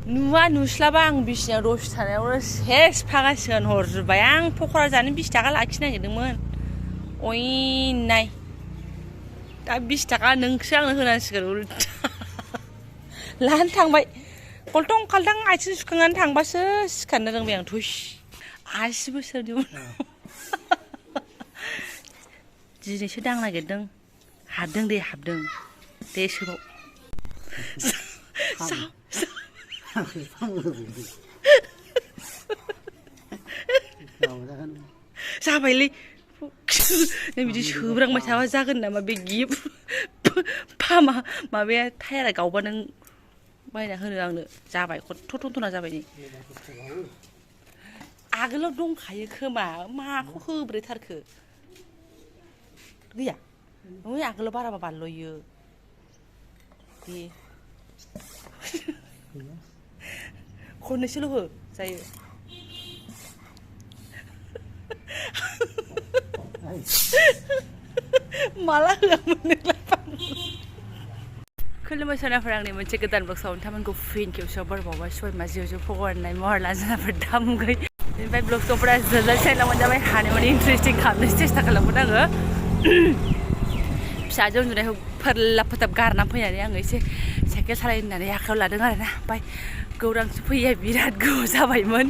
नुवा नुस्लाबा आं बिसिनायाव दसे थानायावनो सेस फागासिगोन हरजोब्बाय आं पक'रा जानो 20 थाखा लाखिनो नागिरदोंमोन नाय दा 20 थाखा नोंसो आंनो होनांसिगोन उल्टा लानो थांबाय कलथं खालथां आथिं सुखांनानै थांबासो सिखारनो रोंबाय आं थुइस 80 बोसोरनि उनाव दिनैसो दांनो नागिरदों हाबदों दे सोबाव जाबायलै नों बिदि सोब्रांबाय थाबा जागोन नामा बे गिफ्ट माबाया टायारा गावबा नों बायना होनो आंनो जाबाय खथ्थ' थन्थ'ना जाबाय नै आगोलाव दंखायो खोमा माखौ होब्रेथारखो गैया ओइ आगोलाव बाराबा बारल'यो दे खननैसोल' हो जायो माला होआमोन नोंलाय खुलुमबाय सनाफोर आंनि मोनसे गोदान ब्लगआव नोंथांमोनखौ फिन खेबसेयाव बरबावबाय सयमा जिउ फगरनाय महरला जानाफोर दामुगै बेनिफ्राय ब्लगफोरा जोबोद साइडआव मोनजाबाय हानायमानि इन्टारेस्टिं खालामनो सेस्था खालामगोन आङो फिसाजो उन्दुनायखौ फोरलाब फोथाब गारना फैनानै आङो एसे साइकेल सालायनो होननानै आखायाव लादों आरोना ओमफ्राय गौरांसो फैया बिराद गोबाव जाबायमोन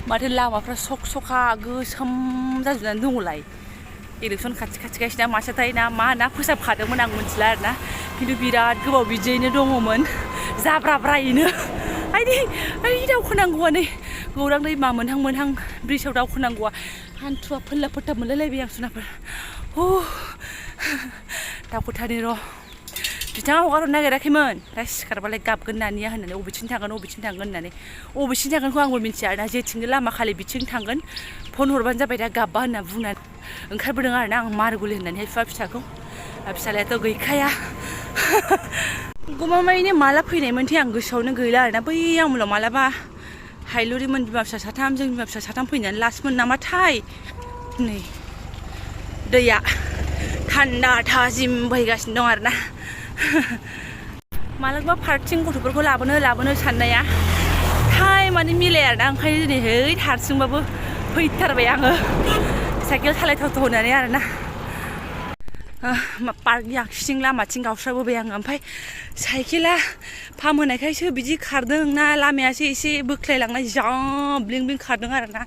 माथो लामाफ्रा सखा गोसोम जाजोबनानै दङलाय इलेक्सन खाथि गायसिना मासेथाय ना मा ना फोसाबखादोंमोन आं मिथिला आरोना खिन्थु बिराद गोबाव बिदियैनो दङमोन जाब्राब्रायैनो आइ दावखोनांगौआ नै गौरां दैमा मोनहां ब्रिजआव दावखोनांगौआ हान्थुआ फोरलाब फोथाब मोनलायलायबाय आं सनाफोर दावखोथारनि र' बिथाङा हगारहरनो नागिराखैमोन दा सिखारबालाय गाबगोन नानिया होननानै बबेथिं थांगोन होननानै बबेथिं थांगोनखौ आंबो मिथिया आरोना जेथिंबो लामा खालि बिथिं थांगोन फन हरबानो जाबाय दा गाबबा होनना बुंनानै ओंखारबोदों आरोना आं मारगुलि होननानैहाय फिसाखौ फिसालायाथ' गैखाया गमामायैनो माला फैनायमोनथाय आं गोसोआवनो गैला आरोना बै आमुलाव मालाबा हायलुरिमोन बिमा फिसा साथाम जों बिमा फिसा साथाम फैनानै लास्टमोन नामाथाय नै दैया थान्दा थाजिम बोहैगासिनो दं आरोना मालाबा पार्कथिं गथ'फोरखौ लाबोनो साननाया टाइमानो मिलाया आरोना ओंखायनो दिनै हारसिंबाबो फैथारबाय आङो साइकेल सालायथावथाव होननानै आरोना पार्कनि आगसिथिं लामाथिं गावस्राबोबाय आङो ओमफ्राय साइकेला पाम्प होनायखायसो बिदि खारदों ना लामायासो एसे बोख्लायलांनाय जा ब्लिं ब्लिं खारदों आरोना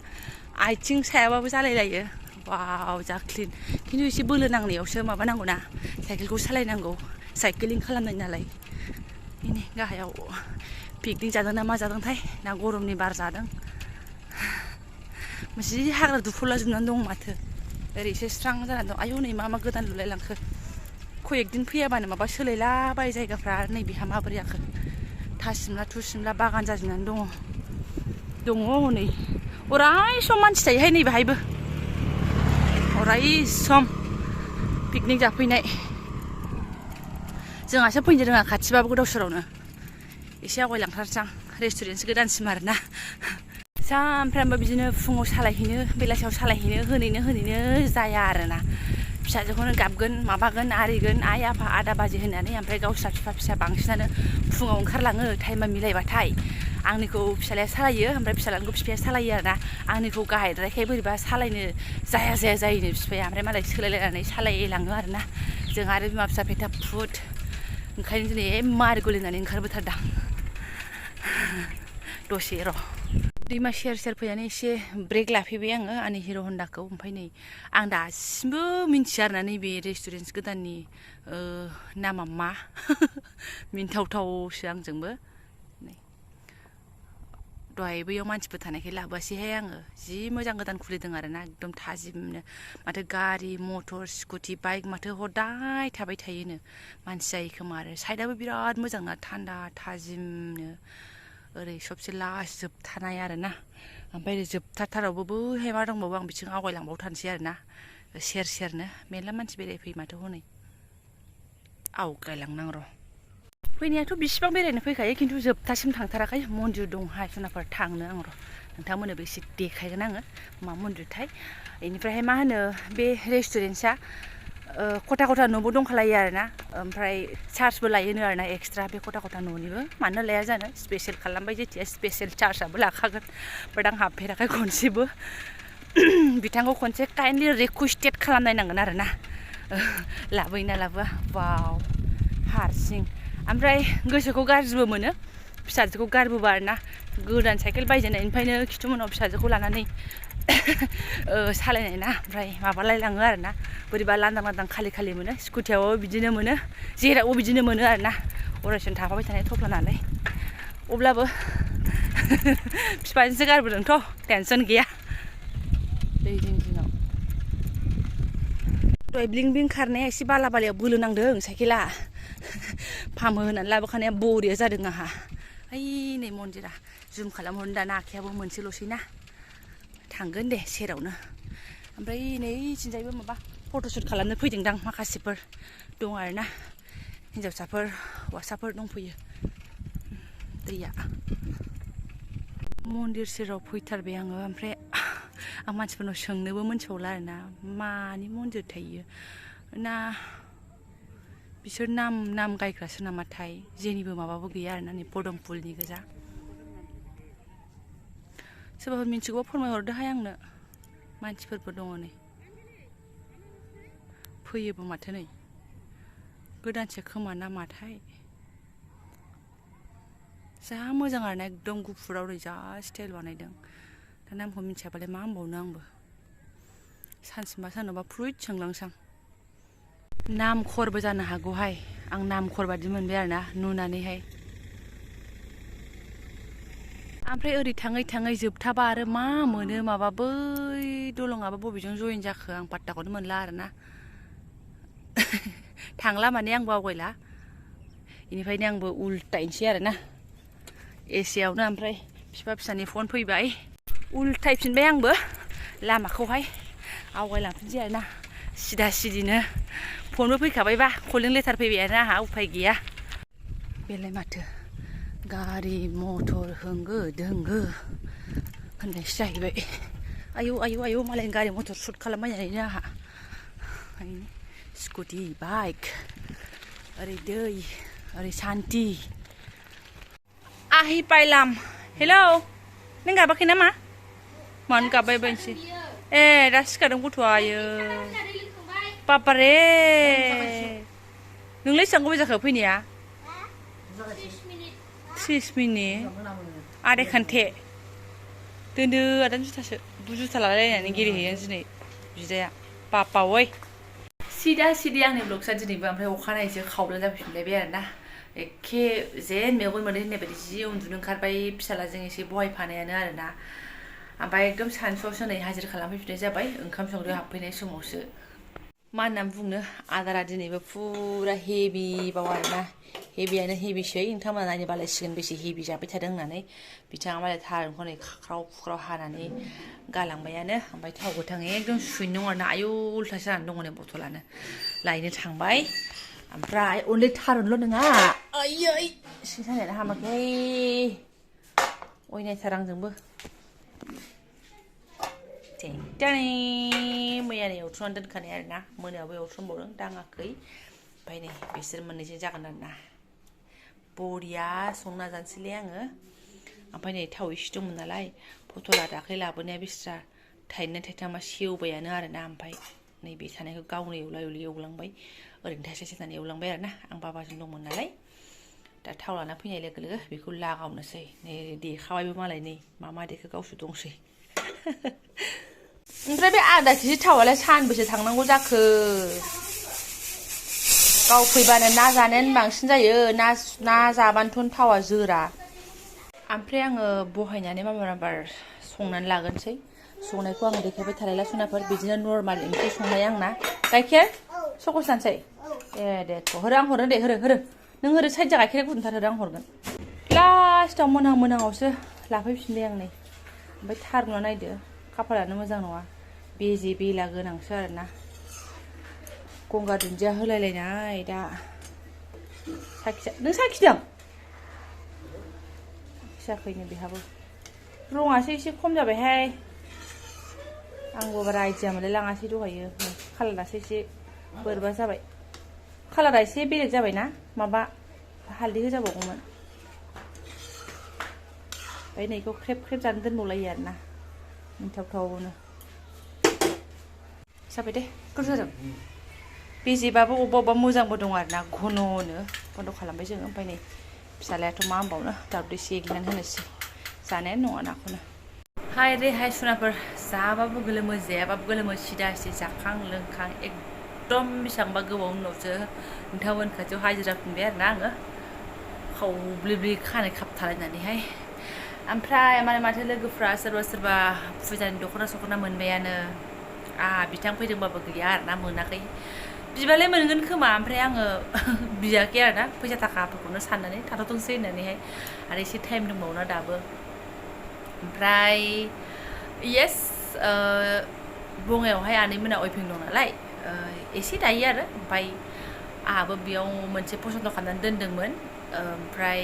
आथिं सायाबाबो जालायलायो वाव जा क्लिन खिन्थु एसे बोलो नांनायावसो माबानांगौ ना साइकेलखौ सालायनांगौ साइकेलिं खालामनाय नालाय बेनि गाहायाव पिकनिक जादों ना मा जादोंथाय ना गरमनि बार जादों मोनसे हाग्रा दुफौला जोबनानै दं माथो ओरैसो स्रां जानानै दं आयौ नै मा गोदान लुलायलांखो खय एकदिन फैयाबानो माबा सोलायलाबाय जायगाफ्रा नै बेहा माबोरै जाखो थासिमला थुसिमला बागान जाजोबनानै दङ नै अराय सम मानसि थायोहाय नै बेहायबो अराय सम पिकनिक जाफैनाय जोंहासो फैनो रोङा खाथिबाबो गोदाव सोरावनो एसे आवगायलांथारसां रेस्टुरेन्टसो गोदानसिम आरोना सानफ्रामबो बिदिनो फुङाव सालायहैनो बेलासियाव सालायहैनो होनैनो जाया आरोना फिसाजोखौनो गाबगोन माबागोन आरिगोन आइ आफा आदा बाजै होननानै ओमफ्राय गावस्रा बिफा फिसा बांसिनानो फुङाव ओंखारलाङो टाइमा मिलायबाथाय आंनिखौ फिसालाया सालायो ओमफ्राय फिसालानिखौ बिफाया सालायो आरोना आंनिखौ गाहायद्रायखाय बोरैबा सालायनो जाया जायोनो बिफाया ओमफ्राय मालाय सोलायलायनानै सालायलाङो आरोना जों आरो बिमा फिसा फेथा फुट ओंखायनो दिनै मारगुलिनानै ओंखारबोथारदां दसे र' दैमा सेर फैनानै एसे ब्रेक लाफैबाय आङो आंनि हिर' हन्डाखौ ओमफ्राय नै आं दासिमबो मिन्थिया आरोना नैबे रेस्टुरेन्ट गोदाननि नामा मा मिन्थावथावसो आंजोंबो नै दहाय बैयाव मानसिफोर थानायखाय लाबोआसैहाय आङो जि मोजां गोदान खुलिदों आरोना एकदम थाजिमनो माथो गारि मटर स्कुटि बाइक माथो हदाय थाबाय थायोनो मानसि जायो खोमा आरो साइडआबो बिराद मोजां ना थान्दा थाजिमनो ओरै सबसे लास्ट जोबथानाय आरोना ओमफ्राय जोबथारावबो बैहाय मा दंबावो आं बिथिं आवगायलांबावथारनोसै आरोना सेरनो मेरला मानसि बेरायफैयो माथो हनै आवगायलांनां र' फैनायाथ' बिसिबां बेरायनो फैखायो खिन्थु जोबथासिम थांथाराखै मन्दिर दंहाय सोनाफोर थांनो आं र' नोंथांमोननोबो एसे देखायगोन आङो मा मन्दिरथाय बेनिफ्रायहाय मा होनो बे रेस्टुरेन्टआ खथा खथा न'बो दंखालायो आरोना ओमफ्राय चार्जबो लायोनो आरोना एक्सट्रा बे खथा खथा न'निबो मानो लाया जानो स्पेसियेल खालामबाय जेथिया स्पेसियेल चार्जआबो लाखागोन बाट आं हाबफेराखै खनसेबो बिथांखौ खनसे काइन्डलि रिकुवेस्टेड खालामनायनांगोन आरोना लाबोयोना लाबोआ वाव हारसिं ओमफ्राय गोसोखौ गाज्रिबो मोनो फिसाजोखौ गारबोबा आरोना गोदान साइकेल बायजेननायनिफ्रायनो खिथुमोनाव फिसाजोखौ लानानै सालायनाय ना ओमफ्राय माबालायलाङो आरोना बोरैबा लांदां लांदां खालि खालि मोनो स्कुटियावबो बिदिनो मोनो जेरावबो बिदिनो मोनो आरोना अरायसम थाफाबाय थानाय थफ्ला नालाय अब्लाबो बिफाजोंसो गारबोदोंथ' टेनसन गैया दै जिं जिङाव दहाय ब्लिं ब्लिं खारनाया एसे बाला बालायाव बोलो नांदों साइकेला फाहामो होनानै लाबोखानाया बरिया जादों आंहा ओइ नै मन्दिरा जुम खालामहरनो दाना आखायाबो मोनसेल'सै ना थांगोन दे सेरावनो ओमफ्राय नै थिंजायबो माबा फट'शुट खालामनो फैदोंदां माखासेफोर दं आरोना हिन्जावसाफोर हौवासाफोर दंफैयो दैया मन्दिर सेराव फैथारबाय आङो ओमफ्राय आं मानसिफोरनाव सोंनोबो मोनथिबावला आरोना मानि मन्दिर थायो ना बिसोर नाम गायग्रासो नामाथाय जेनिबो माबाबो गैया आरोना नै पदम फुलनि गोजा सोरबाफोर मिन्थिगौबा फोरमायहरदोहाय आंनो मानसिफोरबो दङ नै फैयोबो माथो नै गोदानसो खोमा नामाथाय जा मोजां आरोना एकदम गुफुराव नै जा स्टाइल बानायदों दा नामखौ मिन्थियाबालाय मा होनबावनो आंबो सानसेबा साननैबा फ्रुइट सोंलांसां नामखरबो जानो हागौहाय आं नामखर बादि मोनबाय आरोना नुनानैहाय ओमफ्राय ओरै थाङै थाङै जोबथाबा आरो मा मोनो माबा बै दलङाबो बबेजों जयेन जाखो आं पात्ताखौनो मोनला आरोना थांला माने आंबो आवगायला बेनिफ्रायनो आंबो उल्टायनोसै आरोना एसेयावनो ओमफ्राय बिफा फिसानि फन फैबाय उल्टायफिनबाय आंबो लामाखौहाय आवगायलांफिनसै आरोना सिदा सिदिनो फनबो फैखाबायबा कलिं लेटार फैबाय आरोना आंहा उफाय गैया बेलाय माथो गारि मटर होंगो दोंगो होननायसो जाहैबाय आयौ आयौ आयौ मालायनि गारि मटर सुट खालामबायनायनो आंहा स्कुटि बाइक ओरै दै ओरै सान्ति आहि पाइलाम हेलौ नों गाबाखै नामा मानो गाबबाय बायनोसै ए दा सिखारदों गथ'आ आयो बाबारे नोंलाय बेसेबां गोबाव जाखो फैनाया 30 मिनिट आधे घन्टे दोनदो आदानि जुथा लालायलायनानै गेलेहैयो दिनै बिदाया बापावै सिदा सिदि आंनि ब्लगसा दिनैबो ओमफ्राय अखानायैसो खावब्ला जाफैफिनलायबाय आरोना एखे जेन मेगन मोदै होननाय बायदि जि उन्दुनो ओंखारबाय फिसालाजों एसे बहायफानायानो आरोना ओमफ्राय एकदम सानसुआवसो नै हाजिर खालामफैफिननाय जाबाय ओंखाम संग्रायाव हाबफैनाय समावसो मा होननानै बुंनो आदारा दिनैबो फुरा हेभि बाव आरोना हेभियानो हेभिसै नोंथांमोना नायनो बालायसिगोन बेसे हेभि जाबाय थादों होननानै बिथाङा मालाय थारुनखौ नै खाख्राव खुख्राव हानानै गालांबायानो ओमफ्राय थाव गोथां एकदम सुइनो दं आरोना आयौ उल्थासो जानानै दङ नै बथलानो लायनो थांबाय ओमफ्राय अनलि थारुनल' नङा आयै सिं सानायानो हामाखै अयनायथार आंजोंबो मैयानो एवथ्रमनानै दोनखानाय आरोना मोनायावबो एवथ्रमबावदों दाङाखै ओमफ्राय नै बिसोर मोननैजों जागोन आरोना बरिया संना जानोसैलै आङो ओमफ्राय नै थाव एसे दंमोन नालाय पटला दाख्लै लाबोनाया बिस्रा थाइनै थाइथामा सेवबायानो आरोना ओमफ्राय नैबे थानायखौ गावनो एवला एवलि एवलांबाय ओरैनो थाइसे थाइनै एवलांबाय आरोना आं बाबाजों दंमोन नालाय दा थाव लाना फैनाय लोगो लोगो बेखौ लागावनोसै नै देखाबायबो मालाय नै मा देखो गावसो दंसै ओमफ्राय बे आधा केजि थावालाय सानबेसे थांनांगौ जाखो गाव फैबानो ना जानायानो बांसिन जायो ना जाबानोथ' थावा जोरा ओमफ्राय आङो बहायनानै माबार संनानै लागोनसै संनायखौ आं देखायबाय थालायला सनाफोर बिदिनो नर्माल ओंख्रि संनाय आंना गाइखेर सकस जानोसै ए दे होरो आं हरनो दे होरो नों होरो साइड जा गाइखेरा गुदुंथार होरो आं हरगोन लास्टाव मोनाङावसो लाफैफिनबाय आं नै ओमफ्राय थारुना नायदो खाफालानो मोजां नङा बेजे बेला गोनांसो आरोना गंगार दुन्दिया होलायलायनाय दा नों साखिदों साखैनो बेहाबो रङासो एसे खम जाबायहाय आंबो बारा आइडिया मोनलाय लाङासै दहायो कालारासो एसे बोरैबा जाबाय कालारा एसे बेलेग जाबायना माबा हालदै होजाबावगौमोन ओमफ्राय नैखौ ख्रेब ख्रेब जानो दोनबावलायो आरोना मिन्थावथावनो जाबाय दे गुर जादों बेजेबाबो अबेबा मोजांबो दं आरोना घन'नो बन्द' खालामबाय जोङो ओमफ्राय नै फिसालायाथ' मा होनबावनो दावदै एसे एग्लिनानै होनोसै जानायानो नङा नाखौनो हाय रे हाय सुनाफोर जाबाबो गोलोमो जायाबाबो गोलोमो सिदा सिदा जाखां लोंखां एकदम बेसेबांबा गोबाव उनावसो नोंथांमोन खाथियाव हाजिरा फिनबाय आरोना आङो खावब्लिब्लि खानाय खाबथालायनानैहाय ओमफ्राय माथो लोगोफ्रा सोरबा सोरबा फुजानि दख'ना मोनबायानो बिथां फैदोंबाबो गैया आरोना मोनाखै बिबालाय मोनगोन खोमा ओमफ्राय आङो बियाखै आरोना फैसा थाखाफोरखौनो साननानै थाथ'थोंसै होननानैहाय आरो एसे टाइम दंबावोना दाबो ओमफ्राय येस बङाइयावहाय आनैमोना अइभिं दं नालाय एसे दायो आरो ओमफ्राय आंहाबो बेयाव मोनसे पसन्द खालामनानै दोनदोंमोन ओमफ्राय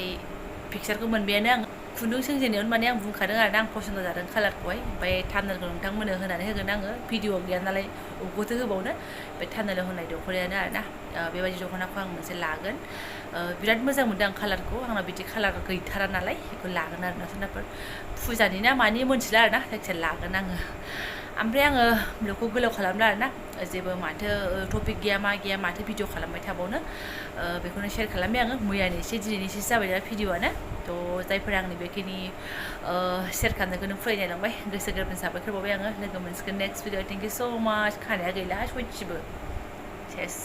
पिकचारखौ मोनबायानो आं खुन्दुं सोंजेननायावनो माने आं बुंखादों आरोना आं पसन्द जादों कालारखौहाय ओमफ्राय थामनेलखौ नोंथांमोननो होनानै होगोन आङो भिडिअ गैया नालाय अबेखौथो होबावनो बे थामनेलाव होनाय दख'नायानो आरोना बेबायदि दख'नाखौ आं मोनसे लागोन बिराद मोजां मोनदों आं कालारखौ आंना बिदि कालार गैथारा नालाय बेखौ लागोन आरोना सोरनाफोर फुजानि ना मानि मोनथिला आरोना जायखिजाया लागोन आङो ओमफ्राय आङो ब्लगखौ गोलाव खालामला आरोना जेबो माथो टपिक गैया मा गैया माथो भिडिअ खालामबाय थाबावनो बेखौनो शेयार खालामबाय आङो मैयानि एसे दिनैनि एसे जाबाय दा भिडिअआनो थ' जायफोर आंनि बेखिनि शेयार खालामनायखौनो फरायनाय लांबाय गोसो गोरबोनि साबायखर बावबाय आङो लोगो मोनसिगोन नेक्स्ट भिडिअ थेंक इउ स' माच खानाया गैला सयथिबो सेस